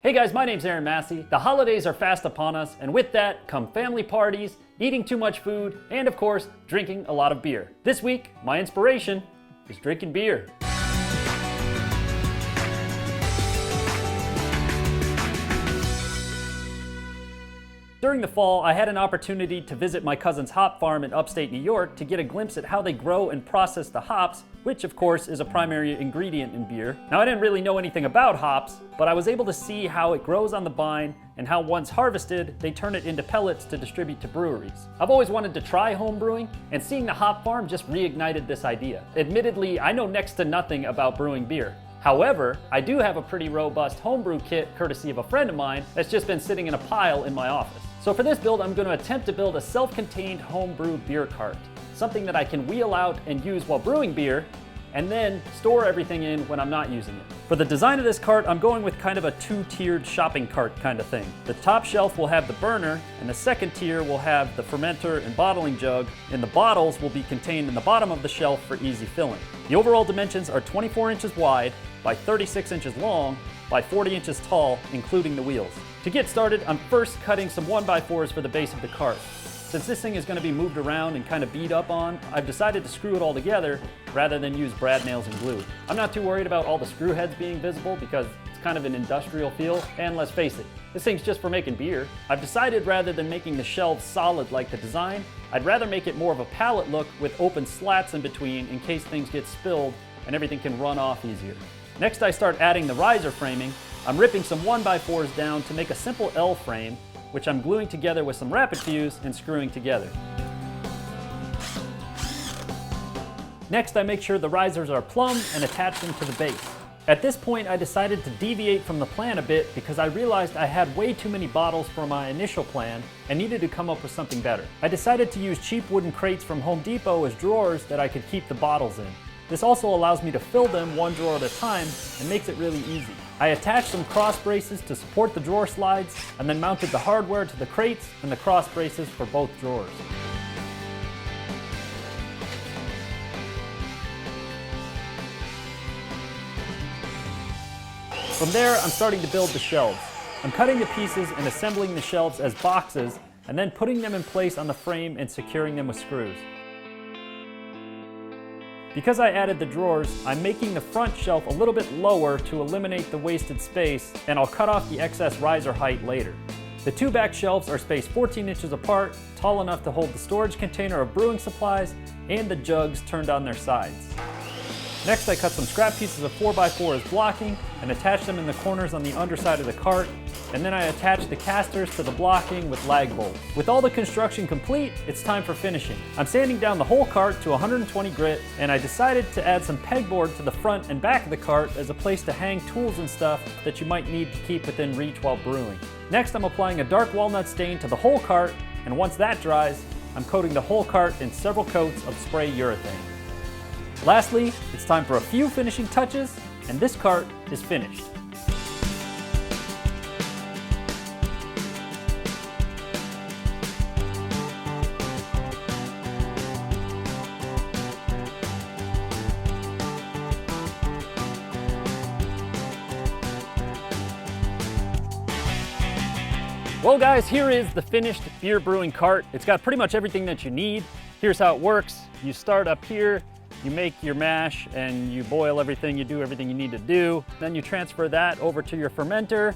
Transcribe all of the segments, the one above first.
Hey guys, my name's Aaron Massey. The holidays are fast upon us, and with that come family parties, eating too much food, and of course, drinking a lot of beer. This week, my inspiration is drinking beer. During the fall, I had an opportunity to visit my cousin's hop farm in upstate New York to get a glimpse at how they grow and process the hops, which of course is a primary ingredient in beer. Now I didn't really know anything about hops, but I was able to see how it grows on the vine and how once harvested, they turn it into pellets to distribute to breweries. I've always wanted to try home brewing, and seeing the hop farm just reignited this idea. Admittedly, I know next to nothing about brewing beer. However, I do have a pretty robust homebrew kit courtesy of a friend of mine that's just been sitting in a pile in my office. So for this build, I'm going to attempt to build a self-contained homebrew beer cart, something that I can wheel out and use while brewing beer, and then store everything in when I'm not using it. For the design of this cart, I'm going with kind of a two-tiered shopping cart kind of thing. The top shelf will have the burner, and the second tier will have the fermenter and bottling jug, and the bottles will be contained in the bottom of the shelf for easy filling. The overall dimensions are 24 inches wide by 36 inches long by 40 inches tall, including the wheels. To get started, I'm first cutting some 1x4s for the base of the cart. Since this thing is going to be moved around and kind of beat up on, I've decided to screw it all together rather than use brad nails and glue. I'm not too worried about all the screw heads being visible because it's kind of an industrial feel, and let's face it, this thing's just for making beer. I've decided rather than making the shelves solid like the design, I'd rather make it more of a pallet look with open slats in between in case things get spilled and everything can run off easier. Next, I start adding the riser framing. I'm ripping some 1x4s down to make a simple L frame, which I'm gluing together with some rapid fuse and screwing together. Next, I make sure the risers are plumb and attach them to the base. At this point, I decided to deviate from the plan a bit because I realized I had way too many bottles for my initial plan and needed to come up with something better. I decided to use cheap wooden crates from Home Depot as drawers that I could keep the bottles in. This also allows me to fill them one drawer at a time and makes it really easy. I attached some cross braces to support the drawer slides and then mounted the hardware to the crates and the cross braces for both drawers. From there, I'm starting to build the shelves. I'm cutting the pieces and assembling the shelves as boxes and then putting them in place on the frame and securing them with screws. Because I added the drawers, I'm making the front shelf a little bit lower to eliminate the wasted space, and I'll cut off the excess riser height later. The two back shelves are spaced 14 inches apart, tall enough to hold the storage container of brewing supplies and the jugs turned on their sides. Next, I cut some scrap pieces of 4x4 as blocking and attach them in the corners on the underside of the cart, and then I attach the casters to the blocking with lag bolts. With all the construction complete, it's time for finishing. I'm sanding down the whole cart to 120 grit, and I decided to add some pegboard to the front and back of the cart as a place to hang tools and stuff that you might need to keep within reach while brewing. Next, I'm applying a dark walnut stain to the whole cart, and once that dries, I'm coating the whole cart in several coats of spray urethane. Lastly, it's time for a few finishing touches, and this cart is finished. Well guys, here is the finished beer brewing cart. It's got pretty much everything that you need. Here's how it works. You start up here, you make your mash and you boil everything, you do everything you need to do. Then you transfer that over to your fermenter.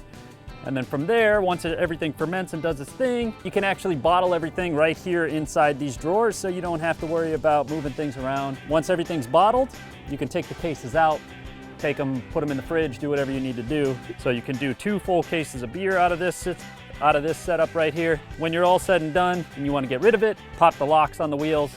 And then from there, once everything ferments and does its thing, you can actually bottle everything right here inside these drawers so you don't have to worry about moving things around. Once everything's bottled, you can take the cases out, take them, put them in the fridge, do whatever you need to do. So you can do 2 full cases of beer out of this setup right here. When you're all said and done and you want to get rid of it, pop the locks on the wheels,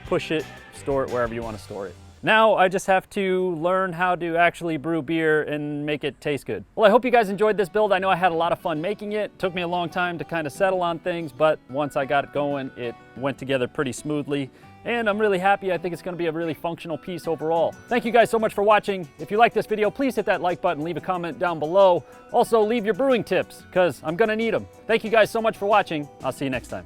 push it, store it wherever you want to store it. Now I just have to learn how to actually brew beer and make it taste good. Well, I hope you guys enjoyed this build. I know I had a lot of fun making it. It took me a long time to kind of settle on things, but once I got it going, it went together pretty smoothly. And I'm really happy. I think it's going to be a really functional piece overall. Thank you guys so much for watching. If you like this video, please hit that like button, leave a comment down below. Also, leave your brewing tips, because I'm going to need them. Thank you guys so much for watching. I'll see you next time.